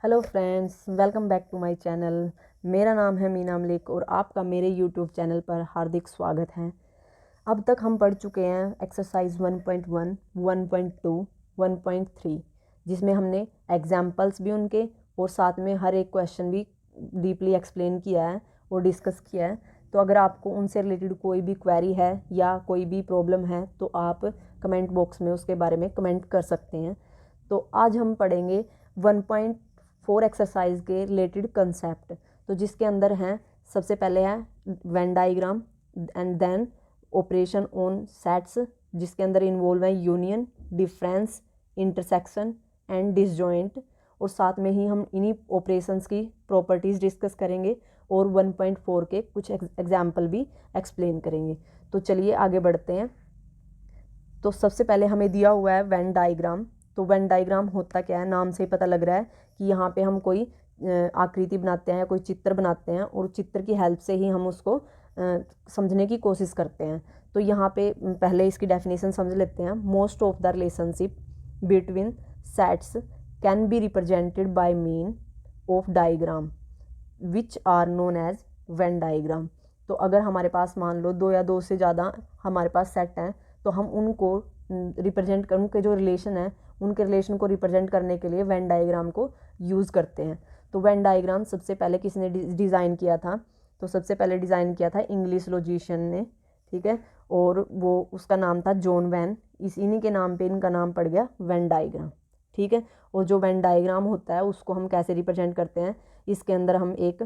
Hello friends, welcome back to my channel. मेरा नाम है मीना मलिक और आपका मेरे यूट्यूब चैनल पर हार्दिक स्वागत है। अब तक हम पढ़ चुके हैं एक्सरसाइज 1.1, 1.2, 1.3, जिसमें हमने एग्जाम्पल्स भी उनके और साथ में हर एक क्वेश्चन भी डीपली एक्सप्लेन किया है और डिस्कस किया है। तो अगर आपको उनसे रिलेटेड कोई भी क्वेरी है या कोई भी प्रॉब्लम है तो आप कमेंट बॉक्स में उसके बारे में कमेंट कर सकते हैं। तो आज हम पढ़ेंगे 1.4 एक्सरसाइज के रिलेटेड कंसेप्ट। तो जिसके अंदर हैं, सबसे पहले है Venn diagram and then operation on sets, जिसके अंदर इन्वॉल्व है union, difference, intersection and disjoint. और साथ में ही हम इन्हीं ऑपरेशंस की प्रॉपर्टीज़ डिस्कस करेंगे और 1.4 के कुछ एग्जाम्पल भी एक्सप्लेन करेंगे। तो चलिए आगे बढ़ते हैं। तो सबसे पहले हमें दिया हुआ है वेन डाइग्राम। तो वेन डाइग्राम होता क्या है, नाम से ही पता लग रहा है कि यहाँ पे हम कोई आकृति बनाते हैं, कोई चित्र बनाते हैं और चित्र की हेल्प से ही हम उसको समझने की कोशिश करते हैं। तो यहाँ पे पहले इसकी डेफिनेशन समझ लेते हैं। Most of the relationship between sets can be represented by mean of diagram which are known as Venn diagram. तो अगर हमारे पास मान लो दो या दो से ज़्यादा हमारे पास सेट हैं तो हम उनको रिप्रेजेंट कर, उनके जो रिलेशन है उनके रिलेशन को रिप्रेजेंट करने के लिए वेन डाइग्राम को यूज़ करते हैं। तो वेन डाइग्राम सबसे पहले किसने डिज़ाइन किया था? तो सबसे पहले डिज़ाइन किया था इंग्लिश लॉजिशियन ने, ठीक है। और वो उसका नाम था जॉन वैन। इन्हीं के नाम पे इनका नाम पड़ गया वेन डाइग्राम, ठीक है। और जो वेन डाइग्राम होता है उसको हम कैसे रिप्रेजेंट करते हैं? इसके अंदर हम एक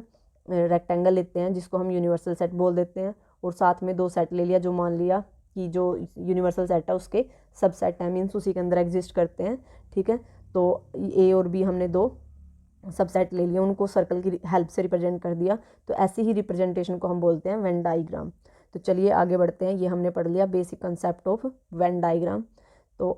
रेक्टेंगल लेते हैं जिसको हम यूनिवर्सल सेट बोल देते हैं और साथ में दो सेट ले लिया, जो मान लिया कि जो यूनिवर्सल सेट है उसके सब सेट है, मीन्स उसी के अंदर एग्जिस्ट करते हैं, ठीक है। तो ए और बी हमने दो सबसेट ले लिया, उनको सर्कल की हेल्प से रिप्रेजेंट कर दिया। तो ऐसी ही रिप्रेजेंटेशन को हम बोलते हैं वेन डाइग्राम। तो चलिए आगे बढ़ते हैं। ये हमने पढ़ लिया basic concept of when diagram. तो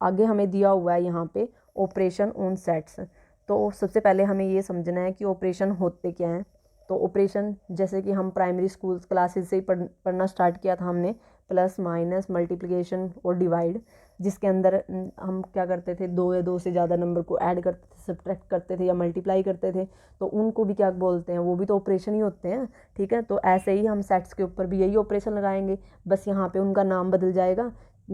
आगे हमें दिया हुआ है यहाँ पे ऑपरेशन ऑन सेट्स। तो सबसे पहले हमें ये समझना है कि ऑपरेशन होते क्या हैं। तो ऑपरेशन, जैसे कि हम प्राइमरी स्कूल क्लासेस से ही पढ़ना स्टार्ट किया था हमने, प्लस माइनस मल्टीप्लिकेशन और डिवाइड, जिसके अंदर हम क्या करते थे, दो या दो से ज़्यादा नंबर को ऐड करते थे, सब्ट्रैक्ट करते थे या मल्टीप्लाई करते थे। तो उनको भी क्या बोलते हैं, वो भी तो ऑपरेशन ही होते हैं, ठीक है। तो ऐसे ही हम सेट्स के ऊपर भी यही ऑपरेशन लगाएंगे, बस यहाँ पे उनका नाम बदल जाएगा।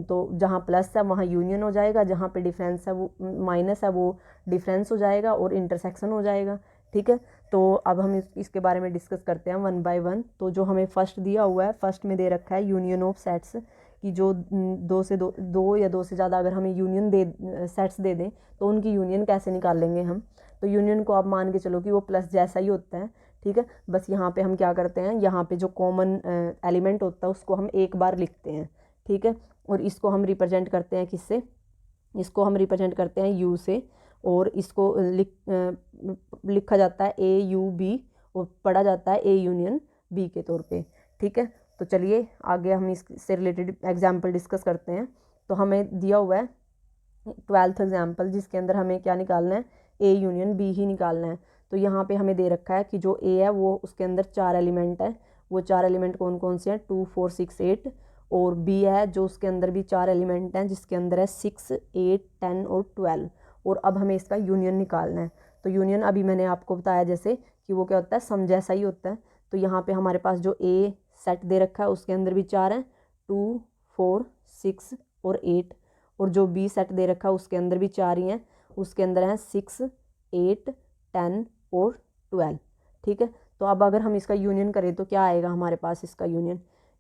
तो जहाँ प्लस है वहाँ यूनियन हो जाएगा, जहाँ पे डिफरेंस है वो माइनस है वो डिफरेंस हो जाएगा और इंटरसेक्शन हो जाएगा, ठीक है। तो अब हम इसके बारे में डिस्कस करते हैं वन बाय वन। तो जो हमें फर्स्ट दिया हुआ है, फर्स्ट में दे रखा है यूनियन ऑफ सेट्स, कि जो दो या दो से ज़्यादा अगर हमें यूनियन सेट्स दे दें तो उनकी यूनियन कैसे निकाल लेंगे हम। तो यूनियन को आप मान के चलो कि वो प्लस जैसा ही होता है, ठीक है। बस यहाँ पे हम क्या करते हैं, यहाँ पे जो कॉमन एलिमेंट होता है उसको हम एक बार लिखते हैं, ठीक है। और इसको हम रिप्रेजेंट करते हैं किससे? इसको हम रिप्रेजेंट करते हैं यू से, और इसको लिखा जाता है ए यू बी और पढ़ा जाता है ए यूनियन बी के तौर पे, ठीक है। तो चलिए आगे हम इससे रिलेटेड एग्जाम्पल डिस्कस करते हैं। तो हमें दिया हुआ है 12th एग्जाम्पल, जिसके अंदर हमें क्या निकालना है, ए यूनियन बी ही निकालना है। तो यहाँ पे हमें दे रखा है कि जो ए है वो उसके अंदर 4 एलिमेंट है। वो 4 एलिमेंट कौन कौन से हैं? 2, 4, 6, 8। और बी है जो उसके अंदर भी 4 एलिमेंट हैं, जिसके अंदर है 6, 8, 10 और 12। और अब हमें इसका यूनियन निकालना है। तो यूनियन अभी मैंने आपको बताया जैसे कि वो क्या होता है, सम जैसा ही होता है। तो यहाँ पे हमारे पास जो ए सेट दे रखा है उसके अंदर भी 4 हैं, 2, 4, 6 और 8। और जो बी सेट दे रखा है उसके अंदर भी 4 ही हैं, उसके अंदर हैं 6, 8, 10 और 12, ठीक है। तो अब अगर हम इसका यूनियन करें तो क्या आएगा हमारे पास?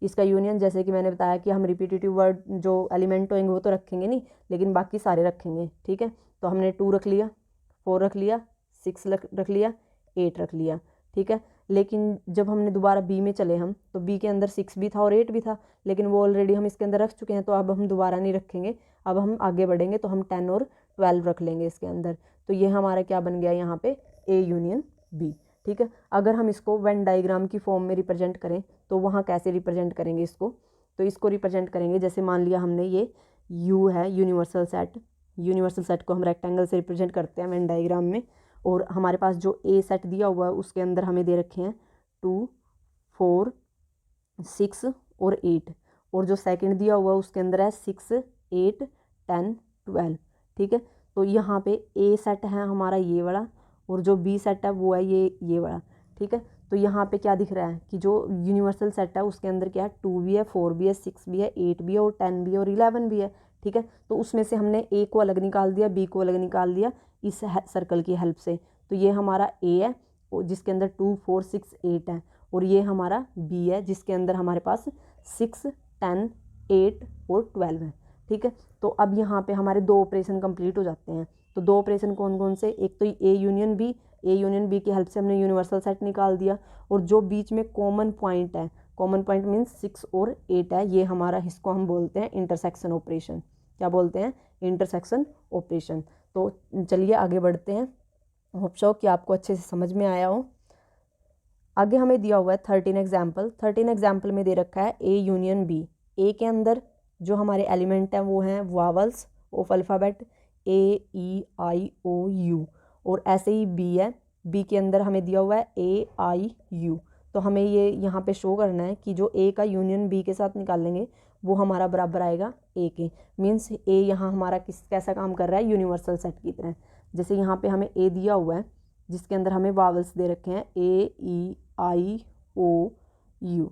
इसका यूनियन जैसे कि मैंने बताया कि हम रिपीटेटिव वर्ड जो एलिमेंट होंगे वो तो रखेंगे नहीं, लेकिन बाकी सारे रखेंगे, ठीक है। तो हमने 2 रख लिया, 4 रख लिया, 6 रख लिया, 8 रख लिया, ठीक है। लेकिन जब हमने दोबारा बी में चले हम, तो बी के अंदर 6 भी था और 8 भी था, लेकिन वो ऑलरेडी हम इसके अंदर रख चुके हैं, तो अब हम दोबारा नहीं रखेंगे। अब हम आगे बढ़ेंगे तो हम 10 और 12 रख लेंगे इसके अंदर। तो ये हमारा क्या बन गया यहाँ पे, ए यूनियन बी, ठीक है। अगर हम इसको वेन डाइग्राम की फॉर्म में रिप्रेजेंट करें तो वहाँ कैसे रिप्रेजेंट करेंगे इसको? तो इसको रिप्रेजेंट करेंगे, जैसे मान लिया हमने ये यू है यूनिवर्सल सेट, यूनिवर्सल सेट को हम रेक्टेंगल से रिप्रेजेंट करते हैं वेन डाइग्राम में। और हमारे पास जो ए सेट दिया हुआ है उसके अंदर हमें दे रखे हैं 2, 4, 6 और 8। और जो सेकंड दिया हुआ है उसके अंदर है 6, 8, 10, 12, ठीक है। तो यहाँ पे ए सेट है हमारा ये वाला, और जो बी सेट है वो है ये वाला, ठीक है। तो यहाँ पे क्या दिख रहा है कि जो यूनिवर्सल सेट है उसके अंदर क्या है, 2 भी है, 4 भी है, 6 भी है, 8 भी है और 10 भी है और 11 भी है, ठीक है। तो उसमें से हमने ए को अलग निकाल दिया, बी को अलग निकाल दिया इस सर्कल की हेल्प से। तो ये हमारा ए है जिसके अंदर 2, 4, 6, 8 है, और ये हमारा बी है जिसके अंदर हमारे पास 6, 10, 8 और 12 है, ठीक है। तो अब यहाँ पे हमारे 2 ऑपरेशन कंप्लीट हो जाते हैं। तो 2 ऑपरेशन कौन कौन से, एक तो ए यूनियन बी की हेल्प से हमने यूनिवर्सल सेट निकाल दिया, और जो बीच में कॉमन पॉइंट है, कॉमन पॉइंट मीन्स 6 और 8 है, ये हमारा, इसको हम बोलते हैं इंटरसेक्शन ऑपरेशन। क्या बोलते हैं, इंटरसेक्शन ऑपरेशन। तो चलिए आगे बढ़ते हैं, होप सो कि आपको अच्छे से समझ में आया हो। आगे हमें दिया हुआ है 13 एग्जाम्पल। 13 एग्जाम्पल में दे रखा है ए यूनियन बी। ए के अंदर जो हमारे एलिमेंट हैं वो हैं vowels of alphabet A, E, I, O, U, और ऐसे ही बी है, बी के अंदर हमें दिया हुआ है ए, आई, यू। तो हमें ये यहाँ पे शो करना है कि जो ए का यूनियन बी के साथ निकालेंगे वो हमारा बराबर आएगा ए के। मीन्स ए यहाँ हमारा कैसा काम कर रहा है, यूनिवर्सल सेट की तरह। जैसे यहाँ पे हमें ए दिया हुआ है जिसके अंदर हमें वावल्स दे रखे हैं ए, ई, आई, ओ, यू,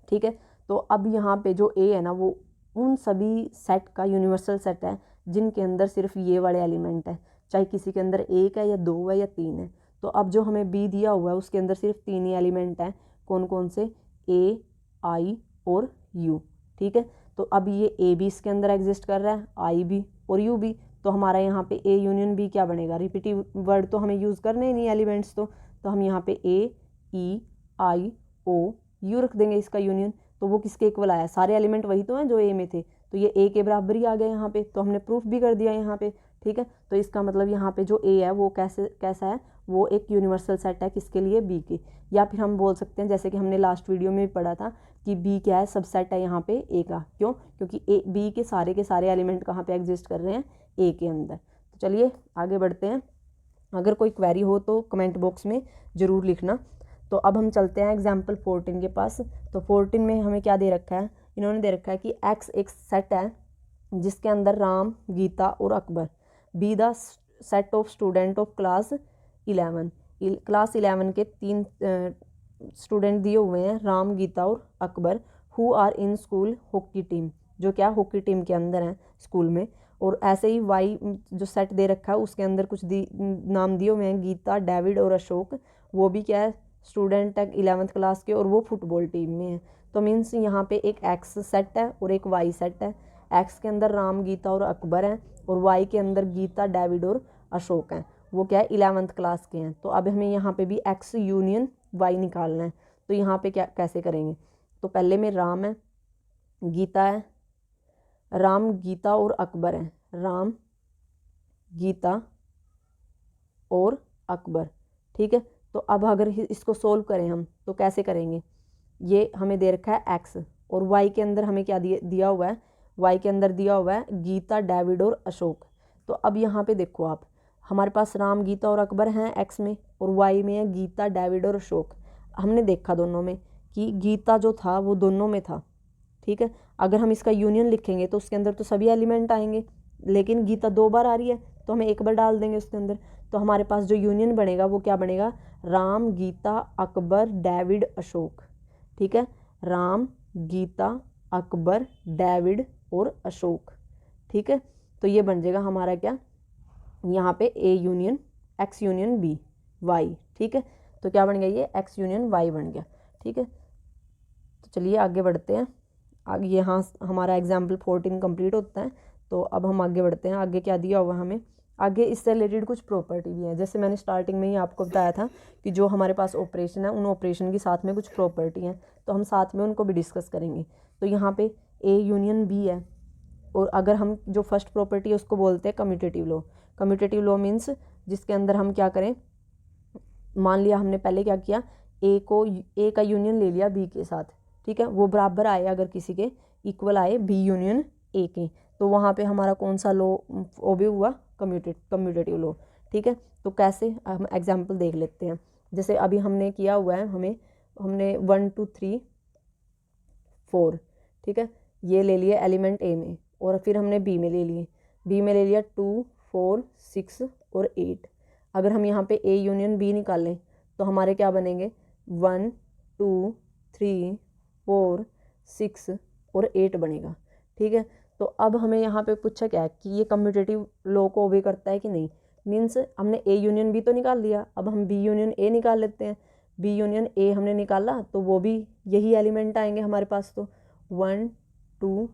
ठीक है। तो अब यहाँ पे जो ए है ना वो उन सभी सेट का यूनिवर्सल सेट है जिनके अंदर सिर्फ ये वाले एलिमेंट है, चाहे किसी के अंदर एक है या 2 है या 3 है। तो अब जो हमें बी दिया हुआ है उसके अंदर सिर्फ 3 ही एलिमेंट हैं, कौन कौन से, ए, आई और यू, ठीक है। तो अब ये ए भी इसके अंदर एग्जिस्ट कर रहा है, आई भी और यू भी। तो हमारा यहाँ पे ए यूनियन बी क्या बनेगा, रिपीटिव वर्ड तो हमें यूज़ करने ही नहीं एलिमेंट्स, तो हम यहाँ पे ए, ई, आई, ओ, यू रख देंगे इसका यूनियन। तो वो किसके इक्वल आया, सारे एलिमेंट वही तो हैं जो ए में थे, तो ये ए के बराबर ही आ गए यहाँ पे। तो हमने प्रूफ भी कर दिया यहाँ पे, ठीक है। तो इसका मतलब यहाँ पे जो ए है वो कैसा है, वो एक यूनिवर्सल सेट है किसके लिए, बी के। या फिर हम बोल सकते हैं जैसे कि हमने लास्ट वीडियो में पढ़ा था कि बी क्या है, सबसेट है यहाँ पे ए का। क्यों, क्योंकि ए बी के सारे एलिमेंट कहाँ पे एग्जिस्ट कर रहे हैं, ए के अंदर। तो चलिए आगे बढ़ते हैं। अगर कोई क्वेरी हो तो कमेंट बॉक्स में ज़रूर लिखना। तो अब हम चलते हैं एग्जाम्पल 14 के पास। तो 14 में हमें क्या दे रखा है, इन्होंने दे रखा है कि एक्स एक सेट है जिसके अंदर राम, गीता और Akbar be the set of student of class 11। Class 11 के 3 स्टूडेंट दिए हुए हैं, राम, गीता और Akbar, who are in school hockey team, जो क्या हॉकी टीम के अंदर हैं स्कूल में। और ऐसे ही वाई जो सेट दे रखा है उसके अंदर कुछ नाम दिए हुए हैं, गीता, डेविड और अशोक, वो भी क्या है, स्टूडेंट है 11th क्लास के और वो फुटबॉल टीम में है। तो मीन्स यहाँ पे एक एक्स सेट है और एक वाई सेट है। एक्स के अंदर राम, गीता और अकबर हैं, और वाई के अंदर गीता, डेविड और अशोक हैं, वो क्या है 11th क्लास के हैं। तो अब हमें यहाँ पे भी एक्स यूनियन वाई निकालना है। तो यहाँ पे क्या कैसे करेंगे, तो पहले में राम है, गीता है, राम, गीता और अकबर है, राम, गीता और अकबर, ठीक है। तो अब अगर इसको सोल्व करें हम तो कैसे करेंगे, ये हमें दे रखा है एक्स, और वाई के अंदर हमें क्या दिया हुआ है, वाई के अंदर दिया हुआ है गीता, डेविड और अशोक। तो अब यहाँ पे देखो आप, हमारे पास राम, गीता और अकबर हैं एक्स में, और वाई में है गीता, डेविड और अशोक। हमने देखा दोनों में कि गीता जो था वो दोनों में था, ठीक है। अगर हम इसका यूनियन लिखेंगे तो उसके अंदर तो सभी एलिमेंट आएंगे, लेकिन गीता 2 बार आ रही है तो हमें 1 बार डाल देंगे उसके अंदर। तो हमारे पास जो यूनियन बनेगा वो क्या बनेगा, राम, गीता, अकबर, डेविड, अशोक, ठीक है। राम, गीता, अकबर, डेविड और अशोक, ठीक है। तो ये बन जाएगा हमारा क्या, यहाँ पे A union X union B Y, ठीक है। तो क्या बन गया, ये एक्स यूनियन वाई बन गया, ठीक है। तो चलिए आगे बढ़ते हैं। आगे यहाँ हमारा एग्जाम्पल 14 कंप्लीट होता है। तो अब हम आगे बढ़ते हैं, आगे क्या दिया हुआ हमें, आगे इससे रिलेटेड कुछ प्रॉपर्टी भी है। जैसे मैंने स्टार्टिंग में ही आपको बताया था कि जो हमारे पास ऑपरेशन है उन ऑपरेशन के साथ में कुछ प्रॉपर्टी हैं, तो हम साथ में उनको भी डिस्कस करेंगे। तो यहाँ पे ए यूनियन बी है, और अगर हम जो फर्स्ट प्रॉपर्टी है उसको बोलते हैं commutative law. Commutative law means जिसके अंदर हम क्या करें, मान लिया हमने पहले क्या किया, ए का यूनियन ले लिया बी के साथ, ठीक है। वो बराबर आए अगर किसी के इक्वल आए बी यूनियन ए के, तो वहाँ पे हमारा कौन सा लॉ वो भी हुआ, कम्यूटेटिव लॉ, ठीक है। तो कैसे, हम एग्जांपल देख लेते हैं। जैसे अभी हमने किया हुआ है, हमने 1 2 3 4, ठीक है, ये ले लिए एलिमेंट ए में, और फिर हमने बी में ले लिए, बी में ले लिया 2 4 6 और 8। अगर हम यहाँ पे A यूनियन B निकालें तो हमारे क्या बनेंगे 1 2 3 4 6 और 8 बनेगा। ठीक है, तो अब हमें यहाँ पे पूछा क्या है कि ये कम्यूटेटिव लॉ को ओबे करता है कि नहीं। मीन्स हमने A यूनियन B तो निकाल लिया, अब हम B यूनियन A निकाल लेते हैं। B यूनियन A हमने निकाला तो वो भी यही एलिमेंट आएंगे हमारे पास, तो 1 2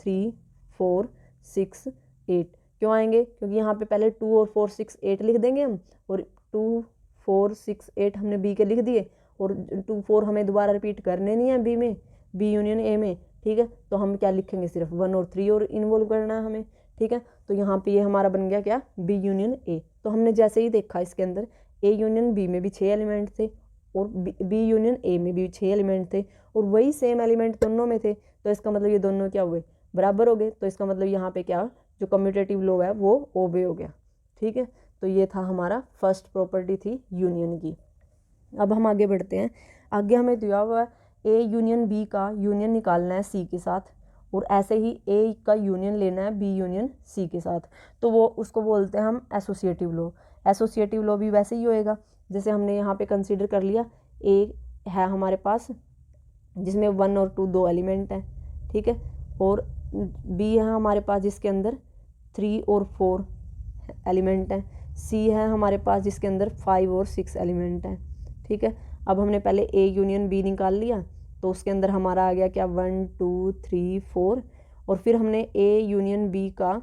3 4 6 8 क्यों आएंगे, क्योंकि यहाँ पे पहले 2 और 4 6 8 लिख देंगे हम, और 2 4 6 8 हमने B के लिख दिए, और 2 4 हमें दोबारा रिपीट करने नहीं है B में, B यूनियन A में। ठीक है, तो हम क्या लिखेंगे, सिर्फ 1 और 3 और इन्वॉल्व करना है हमें। ठीक है, तो यहाँ पे ये हमारा बन गया क्या, B यूनियन A। तो हमने जैसे ही देखा इसके अंदर A यूनियन B में भी 6 एलिमेंट थे और B यूनियन A में भी 6 एलिमेंट थे, और वही सेम एलिमेंट दोनों में थे, तो इसका मतलब ये दोनों क्या हुए, बराबर हो गए। तो इसका मतलब यहाँ पे क्या, जो कम्यूटेटिव लॉ है वो ओबे हो गया। ठीक है, तो ये था हमारा फर्स्ट प्रॉपर्टी थी यूनियन की। अब हम आगे बढ़ते हैं। आगे हमें दिया हुआ है A यूनियन B का यूनियन निकालना है C के साथ, और ऐसे ही A का यूनियन लेना है B यूनियन C के साथ, तो वो उसको बोलते हैं हम एसोसिएटिव लॉ। एसोसिएटिव लॉ भी वैसे ही होएगा जैसे हमने यहाँ पे कंसीडर कर लिया A है हमारे पास जिसमें 1 और 2 दो एलिमेंट हैं। ठीक है, और B है हमारे पास जिसके अंदर 3 और 4 एलिमेंट हैं। C है हमारे पास जिसके अंदर 5 और 6 एलिमेंट हैं। ठीक है, अब हमने पहले A यूनियन B निकाल लिया, तो उसके अंदर हमारा आ गया क्या 1 2 3 4, और फिर हमने A यूनियन B का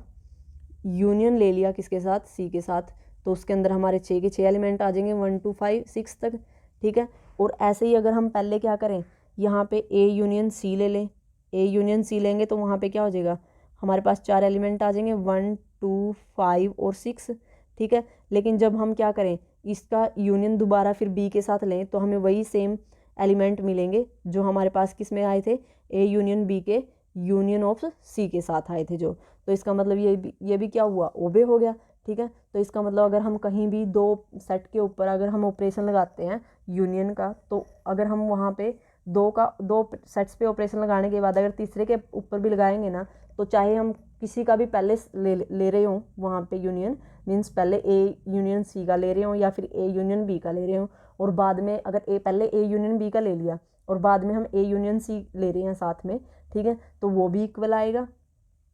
यूनियन ले लिया किसके साथ, C के साथ, तो उसके अंदर हमारे 6 के 6 एलिमेंट आ जाएंगे 1 2 5 6 तक। ठीक है, और ऐसे ही अगर हम पहले क्या करें, यहाँ पे A यूनियन C ले लें, A यूनियन C लेंगे तो वहाँ पे क्या हो जाएगा, हमारे पास 4 एलिमेंट आ जाएंगे 1 2 5 और 6। ठीक है, लेकिन जब हम क्या करें, इसका यूनियन दोबारा फिर B के साथ लें तो हमें वही सेम एलिमेंट मिलेंगे जो हमारे पास किस में आए थे, A यूनियन B के यूनियन ऑफ C के साथ आए थे जो। तो इसका मतलब ये भी क्या हुआ, ओबे हो गया। ठीक है, तो इसका मतलब अगर हम कहीं भी दो सेट के ऊपर अगर हम ऑपरेशन लगाते हैं यूनियन का, तो अगर हम वहाँ पे दो सेट्स पे ऑपरेशन लगाने के बाद अगर तीसरे के ऊपर भी लगाएंगे ना, तो चाहे हम किसी का भी पहले ले रहे हों वहाँ पे यूनियन, मीन्स पहले A यूनियन C का ले रहे हों या फिर A यूनियन B का ले रहे हों, और बाद में अगर पहले A यूनियन B का ले लिया और बाद में हम A यूनियन C ले रहे हैं साथ में, ठीक है, तो वो भी इक्वल आएगा।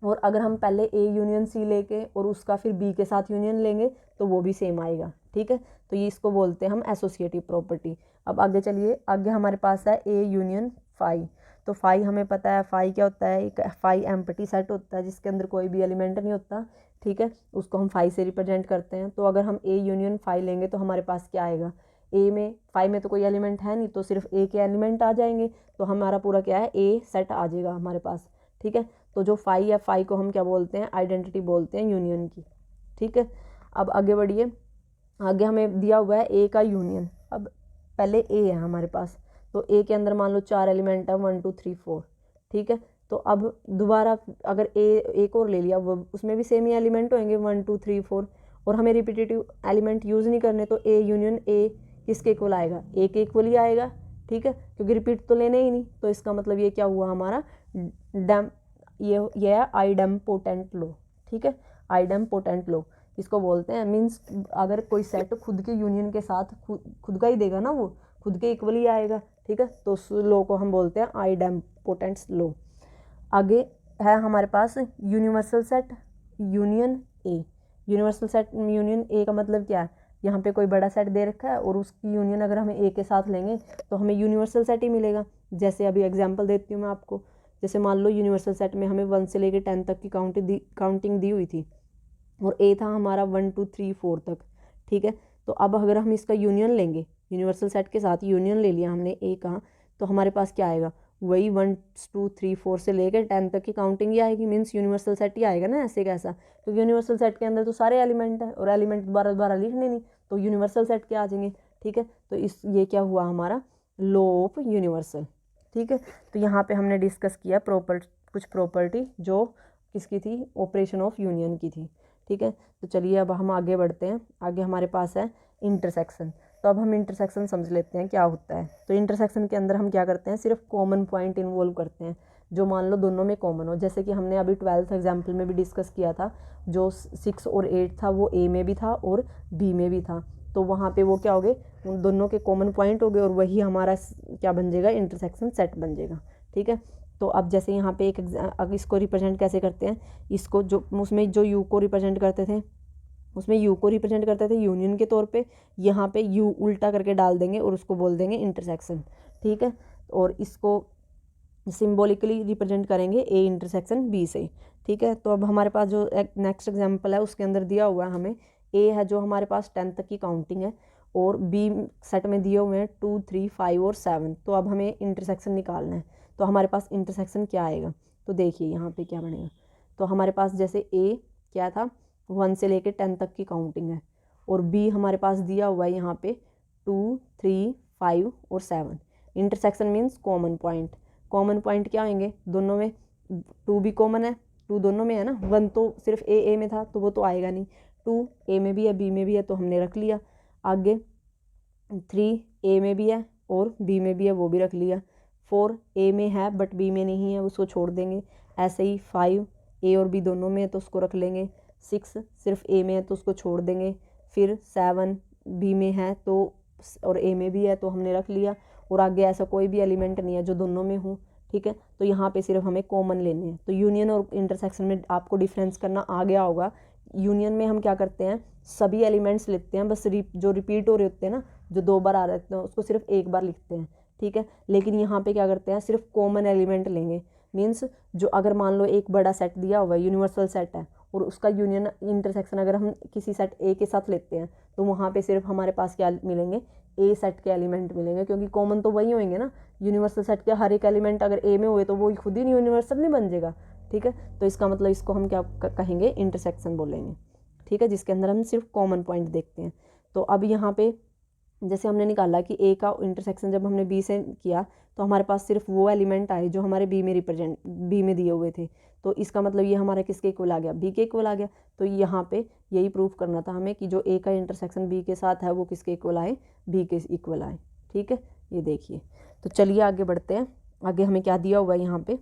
और अगर हम पहले A यूनियन C लेके और उसका फिर B के साथ यूनियन लेंगे तो वो भी सेम आएगा। ठीक है, तो ये इसको बोलते हैं हम एसोसिएटिव प्रॉपर्टी। अब आगे चलिए, आगे हमारे पास है A यूनियन फाई। तो फाई हमें पता है, फाई क्या होता है, एक फाई एम्प्टी सेट होता है जिसके अंदर कोई भी एलिमेंट नहीं होता। ठीक है, उसको हम फाई से रिप्रेजेंट करते हैं। तो अगर हम A यूनियन फाई लेंगे तो हमारे पास क्या आएगा, A में फाई में तो कोई एलिमेंट है नहीं, तो सिर्फ A के एलिमेंट आ जाएंगे, तो हमारा पूरा क्या है, A सेट आ जाएगा हमारे पास। ठीक है, तो जो फाई है, फाई को हम क्या बोलते हैं, आइडेंटिटी बोलते हैं यूनियन की। ठीक है, अब आगे बढ़िए। आगे हमें दिया हुआ है A का यूनियन। अब पहले A है हमारे पास, तो A के अंदर मान लो 4 एलिमेंट है 1 2 3 4। ठीक है, तो अब दोबारा अगर एक और ले लिया, वो उसमें भी सेम ही एलिमेंट होंगे 1 2 3 4, और हमें रिपीटेटिव एलिमेंट यूज़ नहीं करने, तो A यूनियन A किसके इक्वल आएगा, A के इक्वल ही आएगा। ठीक है, क्योंकि रिपीट तो लेने ही नहीं, तो इसका मतलब ये क्या हुआ हमारा ये है आइडेम्पोटेंट लॉ। ठीक है, आइडेम्पोटेंट लॉ इसको बोलते हैं। मीन्स अगर कोई सेट खुद के यूनियन के साथ खुद का ही देगा ना, वो खुद के इक्वल ही आएगा। ठीक है, तो उस लॉ को हम बोलते हैं आइडेम्पोटेंट लॉ। आगे है हमारे पास universal set union A. Universal set union A का मतलब क्या है, यहाँ पे कोई बड़ा सेट दे रखा है और उसकी यूनियन अगर हमें ए के साथ लेंगे तो हमें यूनिवर्सल सेट ही मिलेगा। जैसे अभी एग्जांपल देती हूँ मैं आपको, जैसे मान लो यूनिवर्सल सेट में हमें 1 से लेकर 10 तक की काउंटिंग दी हुई थी, और ए था हमारा 1 2 3 4 तक। ठीक है, तो अब अगर हम इसका यूनियन लेंगे, यूनिवर्सल सेट के साथ यूनियन ले लिया हमने ए का, तो हमारे पास क्या आएगा, वही 1 2 3 4 से लेकर 10 तक की काउंटिंग ही आएगी। मीन्स यूनिवर्सल सेट ही आएगा ना, ऐसे कैसा, क्योंकि यूनिवर्सल सेट के अंदर तो सारे एलिमेंट हैं और एलिमेंट दोबारा लिखने नहीं, तो यूनिवर्सल सेट के आ जाएंगे। ठीक है, तो ये क्या हुआ हमारा, लॉ ऑफ यूनिवर्सल। ठीक है, तो यहाँ पे हमने डिस्कस किया कुछ प्रॉपर्टी जो किसकी थी, ऑपरेशन ऑफ यूनियन की थी। ठीक है, तो चलिए अब हम आगे बढ़ते हैं। आगे हमारे पास है इंटरसेक्शन। तो अब हम इंटरसेक्शन समझ लेते हैं क्या होता है। तो इंटरसेक्शन के अंदर हम क्या करते हैं, सिर्फ कॉमन पॉइंट इन्वॉल्व करते हैं। जो मान लो दोनों में कॉमन हो। जैसे कि हमने अभी 12th एग्जाम्पल में भी डिस्कस किया था, जो 6 और 8 था वो ए में भी था और बी में भी था, तो वहाँ पे वो क्या हो गए, उन दोनों के कॉमन पॉइंट हो गए और वही हमारा क्या बन जाएगा, इंटरसेक्शन सेट बन जाएगा। ठीक है, तो अब जैसे यहाँ पे एक अब इसको रिप्रेजेंट कैसे करते हैं, इसको जो उसमें जो यू को रिप्रेजेंट करते थे, उसमें यू को रिप्रेजेंट करते थे यूनियन के तौर पे, यहाँ पे यू उल्टा करके डाल देंगे और उसको बोल देंगे इंटरसेक्शन। ठीक है, और इसको सिम्बॉलिकली रिप्रेजेंट करेंगे ए इंटरसेक्शन बी से। ठीक है, तो अब हमारे पास जो नेक्स्ट एग्जांपल है उसके अंदर दिया हुआ है हमें ए है जो हमारे पास 10 तक की काउंटिंग है, और बी सेट में दिए हुए हैं 2, 3, 5 और 7। तो अब हमें इंटरसेक्शन निकालना है, तो हमारे पास इंटरसेक्शन क्या आएगा, तो देखिए यहाँ पे क्या बनेगा। तो हमारे पास जैसे ए क्या था 1 से लेके 10 तक की काउंटिंग है, और बी हमारे पास दिया हुआ है यहाँ पे 2, 3, 5 और 7। Intersection means common point. Common point क्या आएंगे दोनों में, 2 भी कॉमन है, 2 दोनों में है ना, 1 तो सिर्फ ए में था तो वो तो आएगा नहीं, 2 ए में भी है बी में भी है तो हमने रख लिया। आगे 3 ए में भी है और बी में भी है, वो भी रख लिया। 4 ए में है बट बी में नहीं है, उसको छोड़ देंगे। ऐसे ही 5 ए और बी दोनों में है तो उसको रख लेंगे। 6 सिर्फ ए में है तो उसको छोड़ देंगे। फिर 7 बी में है तो और ए में भी है तो हमने रख लिया, और आगे ऐसा कोई भी एलिमेंट नहीं है जो दोनों में हो। ठीक है, तो यहाँ पे सिर्फ हमें कॉमन लेने हैं। तो यूनियन और इंटरसेक्शन में आपको डिफरेंस करना आ गया होगा। यूनियन में हम क्या करते हैं, सभी एलिमेंट्स लिखते हैं, बस जो रिपीट हो रहे होते हैं ना, जो 2 बार आ रहे होते हैं उसको सिर्फ एक बार लिखते हैं। ठीक है, लेकिन यहाँ पे क्या करते हैं, सिर्फ कॉमन एलिमेंट लेंगे। मीन्स जो अगर मान लो एक बड़ा सेट दिया हुआ है, यूनिवर्सल सेट है, और उसका यूनियन इंटरसेक्शन अगर हम किसी सेट ए के साथ लेते हैं तो वहाँ पे सिर्फ हमारे पास क्या मिलेंगे, ए सेट के एलिमेंट मिलेंगे, क्योंकि कॉमन तो वही होंगे ना। यूनिवर्सल सेट के हर एक एलिमेंट अगर ए में हुए तो वो खुद ही यूनिवर्सल नहीं बन जाएगा। ठीक है, तो इसका मतलब इसको हम क्या कहेंगे, इंटरसेक्शन बोलेंगे। ठीक है, जिसके अंदर हम सिर्फ कॉमन पॉइंट देखते हैं। तो अब यहाँ पे जैसे हमने निकाला कि ए का इंटरसेक्शन जब हमने बी से किया तो हमारे पास सिर्फ वो एलिमेंट आए जो हमारे बी में दिए हुए थे, तो इसका मतलब ये हमारे किसके इक्वल आ गया, बी के इक्वल आ गया। तो यहाँ पे यही प्रूफ करना था हमें कि जो ए का इंटरसेक्शन बी के साथ है वो किसके इक्वल आए, बी के इक्वल आए। ठीक है, ये देखिए। तो चलिए आगे बढ़ते हैं। आगे हमें क्या दिया हुआ है, यहाँ पे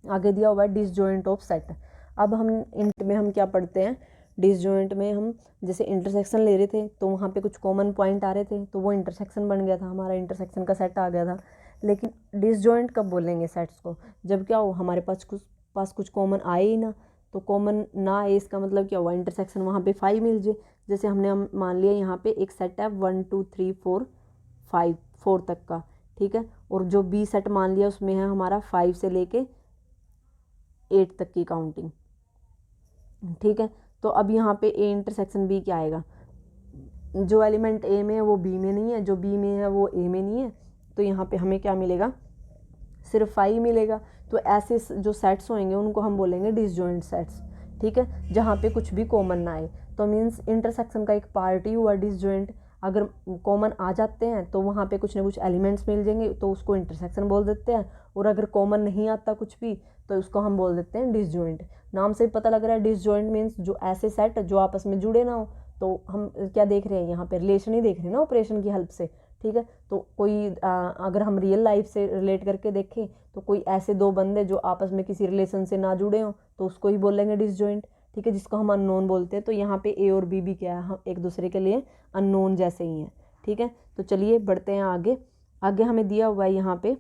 आगे दिया हुआ है डिसजॉइंट ऑफ सेट। अब हम इंट में हम क्या पढ़ते हैं, डिसजॉइंट में हम जैसे इंटरसेक्शन ले रहे थे तो वहाँ पे कुछ कॉमन पॉइंट आ रहे थे तो वो इंटरसेक्शन बन गया था, हमारा इंटरसेक्शन का सेट आ गया था। लेकिन डिसजॉइंट कब बोलेंगे सेट्स को, जब क्या हो हमारे पास कुछ कॉमन आए ही ना। तो कॉमन ना आए इसका मतलब क्या हुआ, इंटरसेक्शन वहाँ पे 5 मिल जाए। जैसे हमने मान लिया यहाँ पे एक सेट है 1, 2, 3, 4, 5 4 तक का। ठीक है, और जो बी सेट मान लिया उसमें है हमारा 5 से लेके 8 तक की काउंटिंग। ठीक है, तो अब यहाँ पे ए इंटरसेक्शन बी क्या आएगा, जो एलिमेंट ए में है वो बी में नहीं है, जो बी में है वो ए में नहीं है, तो यहाँ पे हमें क्या मिलेगा, सिर्फ 5 मिलेगा। तो ऐसे जो सेट्स होंगे उनको हम बोलेंगे डिसजॉइंट सेट्स। ठीक है, जहाँ पे कुछ भी कॉमन ना आए। तो मीन्स इंटरसेक्शन का एक पार्ट ही हुआ डिसजॉइंट। अगर कॉमन आ जाते हैं तो वहाँ पे कुछ ना कुछ एलिमेंट्स मिल जाएंगे तो उसको इंटरसेक्शन बोल देते हैं, और अगर कॉमन नहीं आता कुछ भी तो उसको हम बोल देते हैं डिसजॉइंट। नाम से पता लग रहा है डिसजॉइंट मीन्स जो ऐसे सेट जो आपस में जुड़े ना हो। तो हम क्या देख रहे हैं यहाँ पे, रिलेशन ही देख रहे हैं ना ऑपरेशन की हेल्प से। ठीक है, तो कोई अगर हम रियल लाइफ से रिलेट करके देखें तो कोई ऐसे 2 बंदे जो आपस में किसी रिलेशन से ना जुड़े हों तो उसको ही बोलेंगे डिसजॉइंट। ठीक है, जिसको हम अननोन बोलते हैं। तो यहाँ पे ए और बी भी क्या है, हम एक दूसरे के लिए अननोन जैसे ही हैं। ठीक है, तो चलिए बढ़ते हैं आगे। आगे हमें दिया हुआ है यहाँ पे,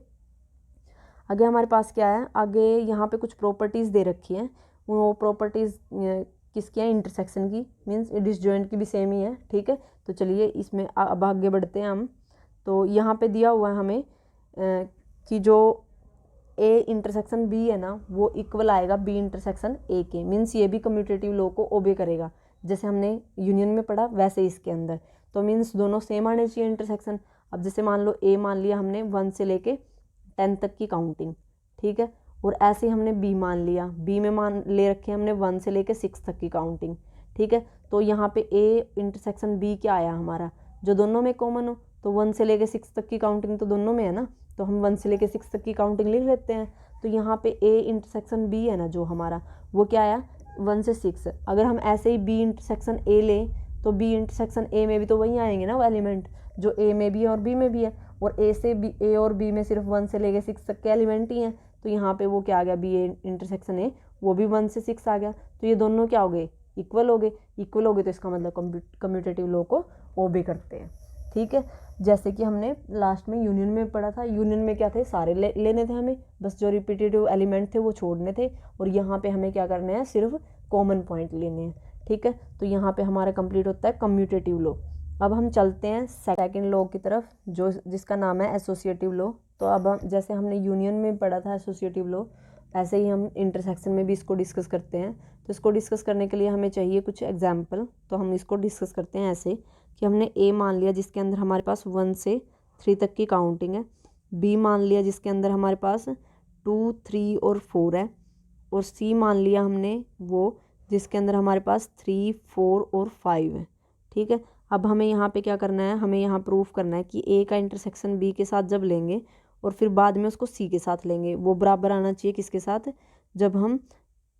आगे हमारे पास क्या है, आगे यहाँ पे कुछ प्रॉपर्टीज़ दे रखी हैं। वो प्रॉपर्टीज़ किसकी है, इंटरसेक्शन की, मीन्स डिसजॉइंट की भी सेम ही है। ठीक है, तो चलिए इसमें अब आगे बढ़ते हैं हम। तो यहाँ पे दिया हुआ है हमें कि जो ए इंटरसेक्शन बी है ना वो इक्वल आएगा बी इंटरसेक्शन ए के। मीन्स ये भी कम्यूटेटिव लॉ को ओबे करेगा, जैसे हमने यूनियन में पढ़ा वैसे इसके अंदर। तो मीन्स दोनों सेम आने चाहिए इंटरसेक्शन। अब जैसे मान लो ए मान लिया हमने 1 से लेके 10 तक की काउंटिंग। ठीक है, और ऐसे ही हमने बी मान लिया, बी में मान ले रखे हमने 1 से लेके 6 तक की काउंटिंग। ठीक है, तो यहाँ पे ए इंटरसेक्शन बी क्या आया हमारा, जो दोनों में कॉमन हो। तो 1 से लेके 6 तक की काउंटिंग तो दोनों में है ना, तो हम 1 से लेके 6 तक की काउंटिंग लिख लेते हैं। तो यहाँ पे ए इंटरसेक्शन बी है ना जो हमारा, वो क्या आया 1 से 6। अगर हम ऐसे ही बी इंटरसेक्शन ए लें तो बी इंटरसेक्शन ए में भी तो वही आएंगे ना वो एलिमेंट जो ए में भी है और बी में भी है, और ए और बी में सिर्फ 1 से लेके 6 तक के एलिमेंट ही हैं। तो तो यहाँ पे वो क्या आ गया, बी ए इंटरसेक्शन ए, वो भी 1 से 6 आ गया। तो ये दोनों क्या हो गए, इक्वल हो गए। इक्वल हो गए तो इसका मतलब कम्यूटेटिव लॉ को ओबे करते हैं। ठीक है, जैसे कि हमने लास्ट में यूनियन में पढ़ा था, यूनियन में क्या थे, सारे लेने थे हमें, बस जो रिपीटेटिव एलिमेंट थे वो छोड़ने थे, और यहाँ पे हमें क्या करना है, सिर्फ कॉमन पॉइंट लेने हैं। ठीक है, तो यहाँ पे हमारा कंप्लीट होता है कम्यूटेटिव लॉ। अब हम चलते हैं सेकेंड लॉ की तरफ, जो जिसका नाम है एसोसिएटिव लॉ। तो अब जैसे हमने यूनियन में पढ़ा था एसोसिएटिव लॉ, ऐसे ही हम इंटरसेक्शन में भी इसको डिस्कस करते हैं। तो इसको डिस्कस करने के लिए हमें चाहिए कुछ एग्जाम्पल। तो हम इसको डिस्कस करते हैं ऐसे कि हमने ए मान लिया जिसके अंदर हमारे पास 1 से 3 तक की काउंटिंग है, बी मान लिया जिसके अंदर हमारे पास 2, 3 और 4 है, और सी मान लिया हमने वो जिसके अंदर हमारे पास 3, 4 और 5 है। ठीक है, अब हमें यहाँ पे क्या करना है, हमें यहाँ प्रूफ करना है कि ए का इंटरसेक्शन बी के साथ जब लेंगे और फिर बाद में उसको सी के साथ लेंगे, वो बराबर आना चाहिए किसके साथ, जब हम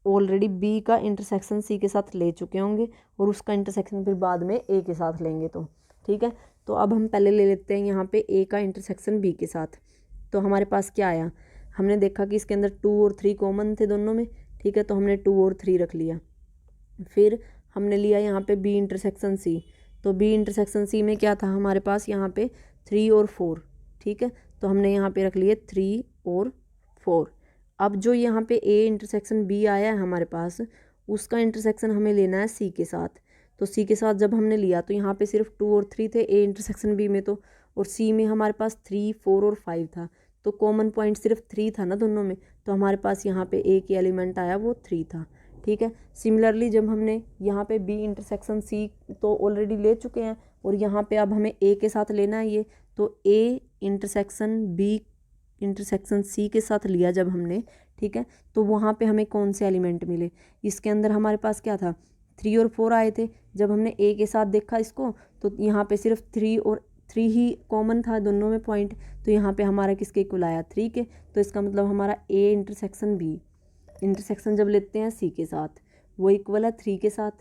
ऑलरेडी बी का इंटरसेक्शन सी के साथ ले चुके होंगे और उसका इंटरसेक्शन फिर बाद में ए के साथ लेंगे। तो ठीक है, तो अब हम पहले ले लेते हैं यहाँ पे ए का इंटरसेक्शन बी के साथ। तो हमारे पास क्या आया, हमने देखा कि इसके अंदर 2 और 3 कॉमन थे दोनों में। ठीक है, तो हमने 2 और 3 रख लिया। फिर हमने लिया यहाँ पे बी इंटरसेक्शन सी। तो बी इंटरसेक्शन सी में क्या था हमारे पास, यहाँ पे 3 और 4। ठीक है, तो हमने यहाँ पे रख लिए 3 और 4। अब जो यहाँ पे ए इंटरसेक्शन बी आया है हमारे पास, उसका इंटरसेक्शन हमें लेना है सी के साथ। तो सी के साथ जब हमने लिया तो यहाँ पे सिर्फ 2 और 3 थे ए इंटरसेक्शन बी में, तो और सी में हमारे पास 3, 4 और 5 था। तो कॉमन पॉइंट सिर्फ 3 था ना दोनों में, तो हमारे पास यहाँ पे ए की एलिमेंट आया वो 3 था। ठीक है, सिमिलरली जब हमने यहाँ पे बी इंटरसेक्शन सी तो ऑलरेडी ले चुके हैं, और यहाँ पे अब हमें ए के साथ लेना है ये, तो A intersection B intersection C के साथ लिया जब हमने, ठीक है, तो वहाँ पे हमें कौन से एलिमेंट मिले, इसके अंदर हमारे पास क्या था, 3 और 4 आए थे। जब हमने ए के साथ देखा इसको तो यहाँ पे सिर्फ 3 और 3 ही कॉमन था दोनों में पॉइंट, तो यहाँ पे हमारा किसके इक्वल आया, 3 के। तो इसका मतलब हमारा ए इंटरसेक्शन बी इंटरसेक्शन जब लेते हैं सी के साथ वो इक्वल है 3 के साथ,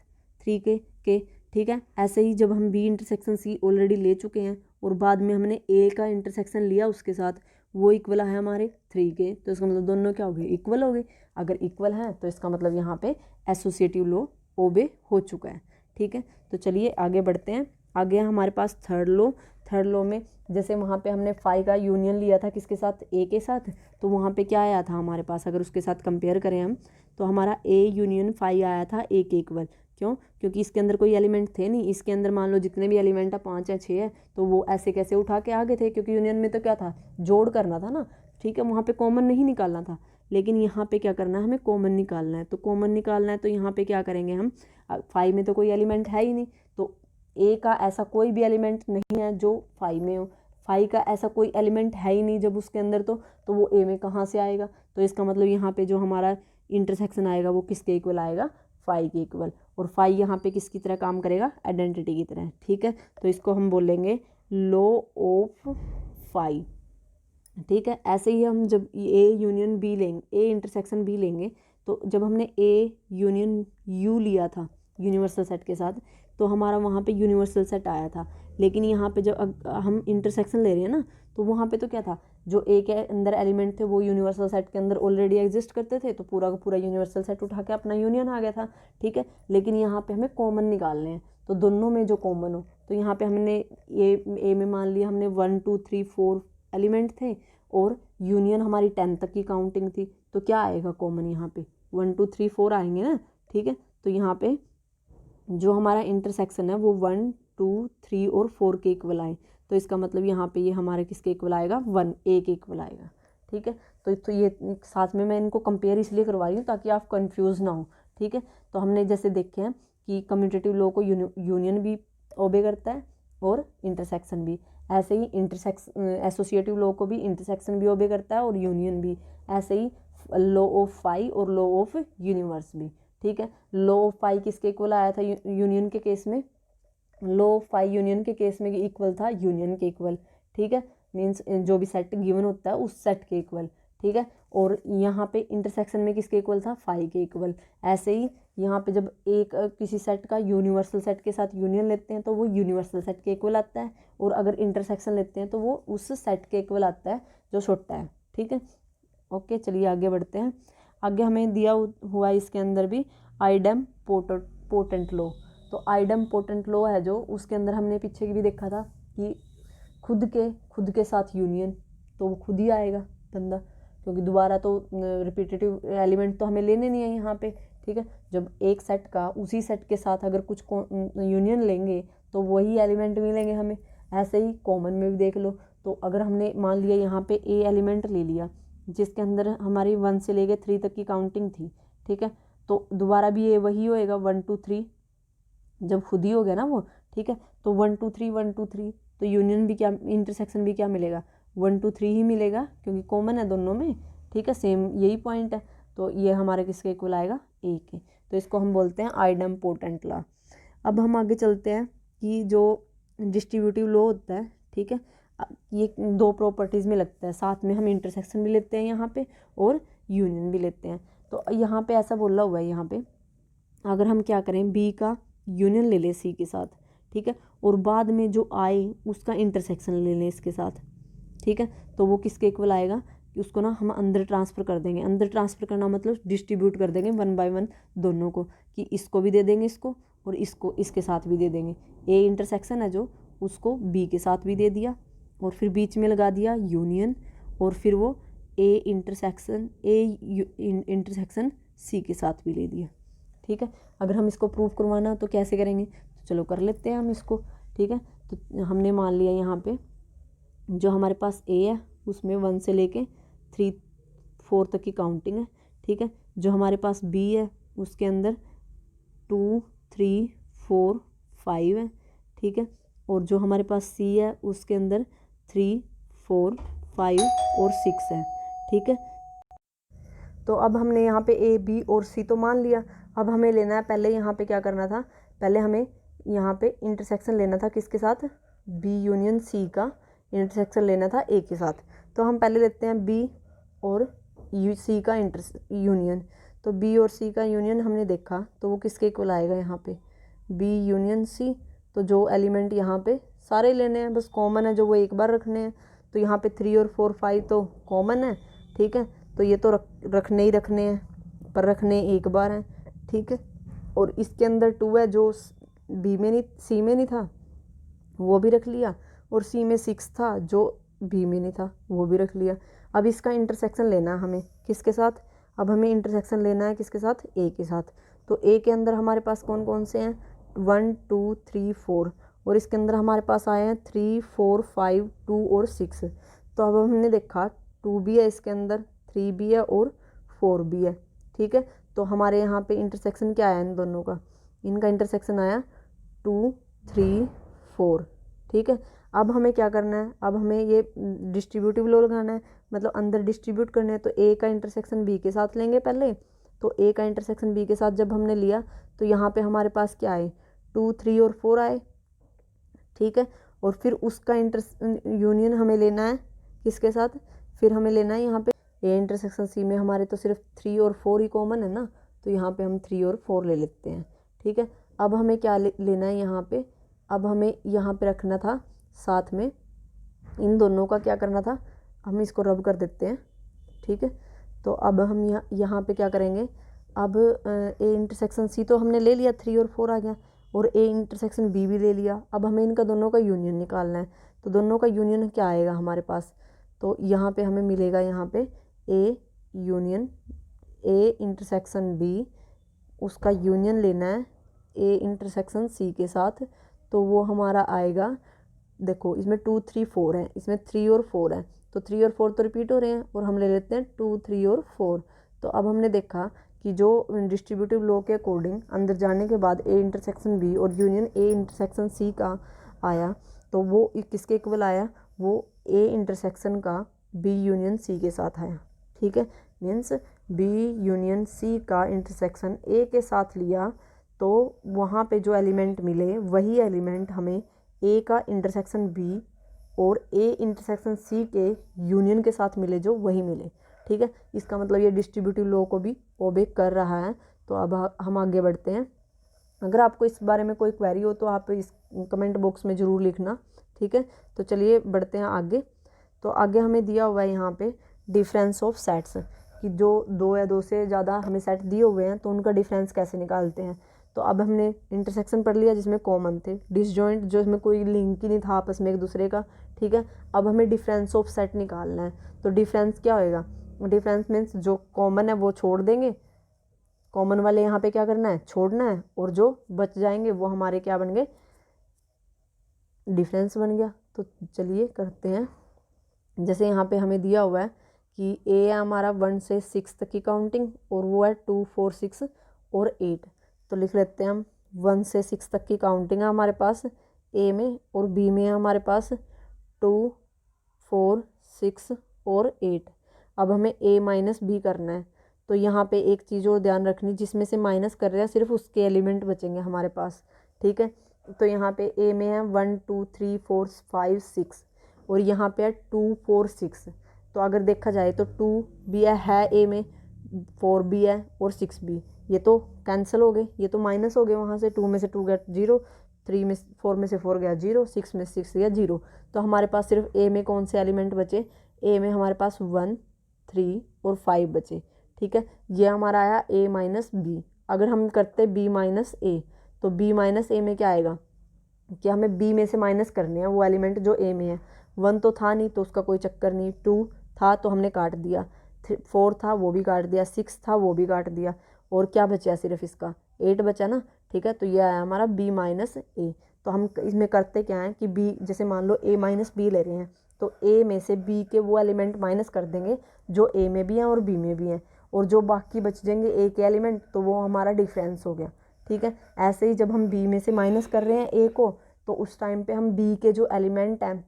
3 के। ठीक है, ऐसे ही जब हम बी इंटरसेक्शन सी ऑलरेडी ले चुके हैं और बाद में हमने ए का इंटरसेक्शन लिया उसके साथ, वो इक्वल है हमारे 3 के। तो इसका मतलब दोनों क्या हो गए, इक्वल हो गए। अगर इक्वल है तो इसका मतलब यहाँ पे एसोसिएटिव लॉ ओबे हो चुका है। ठीक है, तो चलिए आगे बढ़ते हैं। आगे हमारे पास थर्ड लॉ। थर्ड लॉ में जैसे वहाँ पे हमने 5 का यूनियन लिया था किसके साथ, ए के साथ, तो वहाँ पे क्या आया था हमारे पास, अगर उसके साथ कंपेयर करें हम, तो हमारा ए यूनियन 5 आया था ए के इक्वल। क्यों, क्योंकि इसके अंदर कोई एलिमेंट थे नहीं, इसके अंदर मान लो जितने भी एलिमेंट है 5 या 6 है, तो वो ऐसे कैसे उठा के आगे थे, क्योंकि यूनियन में तो क्या था, जोड़ करना था ना। ठीक है, वहाँ पे कॉमन नहीं निकालना था, लेकिन यहाँ पे क्या करना है, हमें कॉमन निकालना है। तो कॉमन निकालना है तो यहाँ पे क्या करेंगे हम, 5 में तो कोई एलिमेंट है ही नहीं, तो ए का ऐसा कोई भी एलिमेंट नहीं है जो 5 में हो, 5 का ऐसा कोई एलिमेंट है ही नहीं जब उसके अंदर, तो वो ए में कहाँ से आएगा। तो इसका मतलब यहाँ पे जो हमारा इंटरसेक्शन आएगा वो किसके इक्वल आएगा, 5 के इक्वल। और 5 यहाँ पे किसकी तरह काम करेगा, आइडेंटिटी की तरह। ठीक है, तो इसको हम बोलेंगे लॉ ऑफ 5। ठीक है, ऐसे ही हम जब ए यूनियन बी लेंगे, ए इंटरसेक्शन बी लेंगे, तो जब हमने ए यूनियन यू लिया था यूनिवर्सल सेट के साथ, तो हमारा वहाँ पे यूनिवर्सल सेट आया था। लेकिन यहाँ पे जब हम इंटरसेक्शन ले रहे हैं ना, तो वहाँ पे तो क्या था, जो ए के अंदर एलिमेंट थे वो यूनिवर्सल सेट के अंदर ऑलरेडी एग्जिस्ट करते थे, तो पूरा का पूरा यूनिवर्सल सेट उठा के अपना यूनियन आ गया था। ठीक है, लेकिन यहाँ पे हमें कॉमन निकालने हैं, तो दोनों में जो कॉमन हो, तो यहाँ पे हमने ए में मान लिया हमने 1, 2, 3, 4 एलिमेंट थे, और यूनियन हमारी 10 तक की काउंटिंग थी, तो क्या आएगा कॉमन, यहाँ पे 1, 2, 3, 4 आएंगे ना। ठीक है, तो यहाँ पे जो हमारा इंटरसेक्शन है वो 1, 2, 3 और 4 के इक्वल आए, तो इसका मतलब यहाँ पे ये हमारे किसके इक्वल आएगा, 1, ए के इक्वल आएगा। ठीक है, तो ये साथ में मैं इनको कंपेयर इसलिए करवा रही हूँ ताकि आप कंफ्यूज ना हो। ठीक है, तो हमने जैसे देखे हैं कि कम्यूटेटिव लॉ को यूनियन भी ओबे करता है और इंटरसेक्शन भी, ऐसे ही एसोसिएटिव लॉ को भी इंटरसेक्शन भी ओबे करता है और यूनियन भी, ऐसे ही लॉ ऑफ 5 और लॉ ऑफ यूनिवर्स भी। ठीक है, लॉ ऑफ 5 किसके इक्वल आया था यूनियन के केस में, लॉ ऑफ 5 यूनियन के केस में इक्वल था यूनियन के इक्वल। ठीक है, मीन्स जो भी सेट गिवन होता है उस सेट के इक्वल। ठीक है, और यहाँ पे इंटरसेक्शन में किसके इक्वल था, 5 के इक्वल। ऐसे ही यहाँ पे जब एक किसी सेट का यूनिवर्सल सेट के साथ यूनियन लेते हैं तो वो यूनिवर्सल सेट के इक्वल आता है, और अगर इंटरसेक्शन लेते हैं तो वो उस सेट के इक्वल आता है जो छोटा है। ठीक है, ओके, चलिए आगे बढ़ते हैं। आगे हमें दिया हुआ इसके अंदर भी आइडम पोटेंट लो। तो आइडम पोटेंट लो है जो, उसके अंदर हमने पीछे भी देखा था कि खुद के साथ यूनियन, तो वो खुद ही आएगा बंदा, क्योंकि दोबारा तो रिपीटेटिव एलिमेंट तो हमें लेने नहीं है यहाँ पे। ठीक है, जब एक सेट का उसी सेट के साथ अगर कुछ यूनियन लेंगे तो वही एलिमेंट मिलेंगे हमें। ऐसे ही कॉमन में भी देख लो। तो अगर हमने मान लिया यहाँ पे ए एलिमेंट ले लिया जिसके अंदर हमारी 1 से लेके 3 तक की काउंटिंग थी। ठीक है, तो दोबारा भी ये वही होएगा 1 2 3, जब खुद ही हो गया ना वो। ठीक है, तो 1 2 3 1 2 3, तो यूनियन भी क्या, इंटरसेक्शन भी क्या मिलेगा, 1 2 3 ही मिलेगा, क्योंकि कॉमन है दोनों में। ठीक है, सेम यही पॉइंट है, तो ये हमारे किसके इक्वल आएगा, ए के। तो इसको हम बोलते हैं आइडम पोटेंट लॉ। अब हम आगे चलते हैं कि जो डिस्ट्रीब्यूटिव लॉ होता है, ठीक है, ये 2 प्रॉपर्टीज़ में लगता है, साथ में हम इंटरसेक्शन भी लेते हैं यहाँ पे और यूनियन भी लेते हैं। तो यहाँ पे ऐसा बोला हुआ है, यहाँ पे अगर हम क्या करें, बी का यूनियन ले लें सी के साथ, ठीक है, और बाद में जो आए उसका इंटरसेक्शन ले लें इसके साथ। ठीक है, तो वो किसके इक्वल आएगा कि उसको ना हम अंदर ट्रांसफ़र कर देंगे। अंदर ट्रांसफ़र करना मतलब डिस्ट्रीब्यूट कर देंगे 1 बाय 1 दोनों को, कि इसको भी दे देंगे इसको और इसको इसके साथ भी दे देंगे। ए इंटरसेक्शन है जो, उसको बी के साथ भी दे दिया और फिर बीच में लगा दिया यूनियन, और फिर वो ए इंटरसेक्शन सी के साथ भी ले दिया। ठीक है, अगर हम इसको प्रूव करवाना तो कैसे करेंगे, तो चलो कर लेते हैं हम इसको। ठीक है, तो हमने मान लिया यहाँ पे जो हमारे पास ए है उसमें 1 से लेके 3 4 तक की काउंटिंग है। ठीक है, जो हमारे पास बी है उसके अंदर 2 3 4 5 है। ठीक है, और जो हमारे पास सी है उसके अंदर 3 4 5 और 6 है। ठीक है, तो अब हमने यहाँ पे ए बी और सी तो मान लिया। अब हमें लेना है, पहले यहाँ पे क्या करना था, पहले हमें यहाँ पे इंटरसेक्शन लेना था किसके साथ, बी यूनियन सी का इंटरसेक्शन लेना था ए के साथ। तो हम पहले लेते हैं बी और सी का यूनियन। तो बी और सी का यूनियन हमने देखा तो वो किसके इक्वल आएगा, यहाँ पे बी यूनियन सी। तो जो एलिमेंट यहाँ पे सारे लेने हैं, बस कॉमन है जो वो एक बार रखने हैं। तो यहाँ पे 3 और 4 5 तो कॉमन है। ठीक है, तो ये तो रखने ही रखने हैं, पर रखने एक बार हैं। ठीक है, और इसके अंदर 2 है जो बी में नहीं, सी में नहीं था, वो भी रख लिया, और सी में 6 था जो बी में नहीं था, वो भी रख लिया। अब इसका इंटरसेक्शन लेना है हमें किसके साथ, अब हमें इंटरसेक्शन लेना है किसके साथ, ए के साथ। तो ए के अंदर हमारे पास कौन कौन से हैं, 1 2 3 4, और इसके अंदर हमारे पास आए हैं 3 4 5 2 और 6। तो अब हमने देखा 2 भी है इसके अंदर, 3 भी है और 4 भी है। ठीक है, तो हमारे यहाँ पे इंटरसेक्शन क्या आया इन दोनों का, इनका इंटरसेक्शन आया 2 3 4। ठीक है, अब हमें क्या करना है, अब हमें ये डिस्ट्रीब्यूटिव लॉ लगाना है, मतलब अंदर डिस्ट्रीब्यूट करना है। तो ए का इंटरसेक्शन बी के साथ लेंगे पहले। तो ए का इंटरसेक्शन बी के साथ जब हमने लिया तो यहाँ पे हमारे पास क्या आए, 2 3 और 4 आए। ठीक है, और फिर उसका यूनियन हमें लेना है किसके साथ, फिर हमें लेना है यहाँ पे ए इंटरसेक्शन सी में हमारे तो सिर्फ 3 और 4 ही कॉमन है ना, तो यहाँ पे हम 3 और 4 ले लेते हैं। ठीक है, अब हमें क्या लेना है यहाँ पे, अब हमें यहाँ पे रखना था साथ में इन दोनों का, क्या करना था, हम इसको रब कर देते हैं। ठीक है, तो अब हम यहाँ पे क्या करेंगे, अब ए इंटरसेक्शन सी तो हमने ले लिया, 3 और 4 आ गया, और ए इंटरसेक्शन बी भी ले लिया। अब हमें इनका दोनों का यूनियन निकालना है। तो दोनों का यूनियन क्या आएगा हमारे पास, तो यहाँ पे हमें मिलेगा, यहाँ पे A union A intersection B, उसका यूनियन लेना है ए इंटरसेक्शन सी के साथ। तो वो हमारा आएगा, देखो इसमें 2 3 4 है, इसमें 3 और 4 है, तो 3 और 4 तो रिपीट हो रहे हैं, और हम ले लेते हैं 2 3 और 4। तो अब हमने देखा कि जो डिस्ट्रीब्यूटिव लॉ के अकॉर्डिंग अंदर जाने के बाद ए इंटरसेक्शन बी और यूनियन ए इंटरसेक्शन सी का आया, तो वो किसके इक्वल आया, वो ए इंटरसेक्शन का बी यूनियन सी के साथ आया। ठीक है, मीन्स बी यूनियन सी का इंटरसेक्शन ए के साथ लिया, तो वहाँ पे जो एलिमेंट मिले वही एलिमेंट हमें ए का इंटरसेक्शन बी और ए इंटरसेक्शन सी के यूनियन के साथ मिले, जो वही मिले। ठीक है, इसका मतलब ये डिस्ट्रीब्यूटिव लॉ को भी ओबे कर रहा है। तो अब हम आगे बढ़ते हैं। अगर आपको इस बारे में कोई क्वेरी हो तो आप इस कमेंट बॉक्स में ज़रूर लिखना। ठीक है, तो चलिए बढ़ते हैं आगे। तो आगे हमें दिया हुआ है यहाँ पे डिफरेंस ऑफ सेट्स, कि जो 2 या 2 से ज़्यादा हमें सेट दिए हुए हैं तो उनका डिफरेंस कैसे निकालते हैं। तो अब हमने इंटरसेक्शन पढ़ लिया जिसमें कॉमन थे, डिसजॉइंट जो इसमें कोई लिंक ही नहीं था आपस में एक दूसरे का, ठीक है। अब हमें डिफरेंस ऑफ सेट निकालना है। तो डिफरेंस क्या होएगा, डिफरेंस मीन्स जो कॉमन है वो छोड़ देंगे, कॉमन वाले यहाँ पे क्या करना है, छोड़ना है, और जो बच जाएंगे वो हमारे क्या बन गए, डिफरेंस बन गया। तो चलिए करते हैं। जैसे यहाँ पे हमें दिया हुआ है कि ए है हमारा 1 से 6 तक की काउंटिंग, और वो है 2, 4, 6 और 8। तो लिख लेते हैं हम 1 से 6 तक की काउंटिंग है हमारे पास ए में, और बी में है हमारे पास 2, 4, 6 और 8। अब हमें ए माइनस बी करना है। तो यहाँ पे एक चीज़ और ध्यान रखनी, जिसमें से माइनस कर रहे हैं सिर्फ उसके एलिमेंट बचेंगे हमारे पास, ठीक है। तो यहाँ पे ए में है 1, 2, 3, 4, 5, 6, और यहाँ पे है 2, 4, 6। तो अगर देखा जाए तो 2 भी है ए में, 4 भी है और 6 भी, ये तो कैंसिल हो गए, ये तो माइनस हो गए वहाँ से। 2 में से 2 गया 0, 4 में से 4 गया 0, 6 में 6 गया 0। तो हमारे पास सिर्फ ए में कौन से एलिमेंट बचे, ए में हमारे पास 1, 3 और 5 बचे, ठीक है। ये हमारा आया ए माइनस बी। अगर हम करते बी माइनस ए, तो बी माइनस ए में क्या आएगा कि हमें बी में से माइनस करने हैं वो एलिमेंट जो ए में है। 1 तो था नहीं तो उसका कोई चक्कर नहीं, 2 था तो हमने काट दिया, 4 था वो भी काट दिया, 6 था वो भी काट दिया, और क्या बचा सिर्फ इसका 8 बचा ना, ठीक है। तो ये आया हमारा बी माइनस ए। तो हम इसमें करते क्या है कि बी, जैसे मान लो ए माइनस बी ले रहे हैं, तो ए में से बी के वो एलिमेंट माइनस कर देंगे जो ए में भी हैं और बी में भी हैं, और जो बाकी बच जाएंगे ए के एलिमेंट, तो वो हमारा डिफरेंस हो गया, ठीक है। ऐसे ही जब हम बी में से माइनस कर रहे हैं ए को, तो उस टाइम पे हम बी के जो एलिमेंट हैं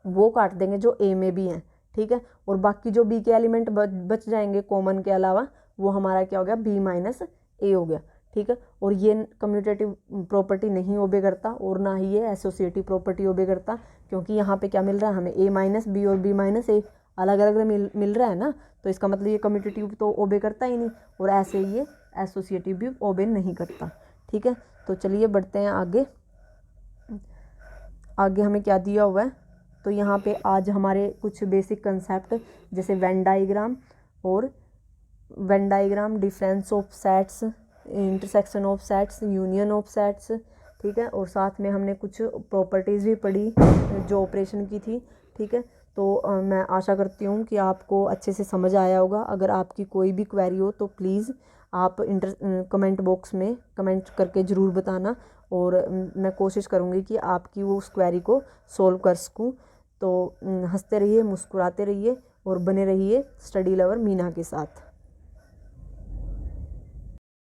वो काट देंगे जो ए में भी हैं, ठीक है। और बाकी जो बी के एलिमेंट बच जाएंगे कॉमन के अलावा, वो हमारा क्या हो गया, बी माइनस ए हो गया, ठीक है। और ये कम्यूटेटिव प्रॉपर्टी नहीं ओबे करता, और ना ही ये एसोसिएटिव प्रॉपर्टी ओबे करता, क्योंकि यहाँ पे क्या मिल रहा है हमें, ए माइनस बी और बी माइनस ए अलग अलग मिल रहा है ना। तो इसका मतलब ये कम्यूटेटिव तो ओबे करता ही नहीं, और ऐसे ही ये एसोसिएटिव भी ओबे नहीं करता, ठीक है। तो चलिए बढ़ते हैं आगे। आगे हमें क्या दिया हुआ है, तो यहाँ पे आज हमारे कुछ बेसिक कंसेप्ट, जैसे वेन डाइग्राम और Venn diagram, difference of sets, intersection of sets, union of sets, ठीक है। और साथ में हमने कुछ प्रॉपर्टीज़ भी पढ़ी जो ऑपरेशन की थी, ठीक है। तो मैं आशा करती हूँ कि आपको अच्छे से समझ आया होगा। अगर आपकी कोई भी क्वेरी हो तो प्लीज़ आप कमेंट बॉक्स में कमेंट करके ज़रूर बताना, और मैं कोशिश करूँगी कि आपकी वो उस क्वेरी को सॉल्व कर सकूँ। तो हंसते रहिए, मुस्कुराते रहिए, और बने रहिए स्टडी लवर मीना के साथ।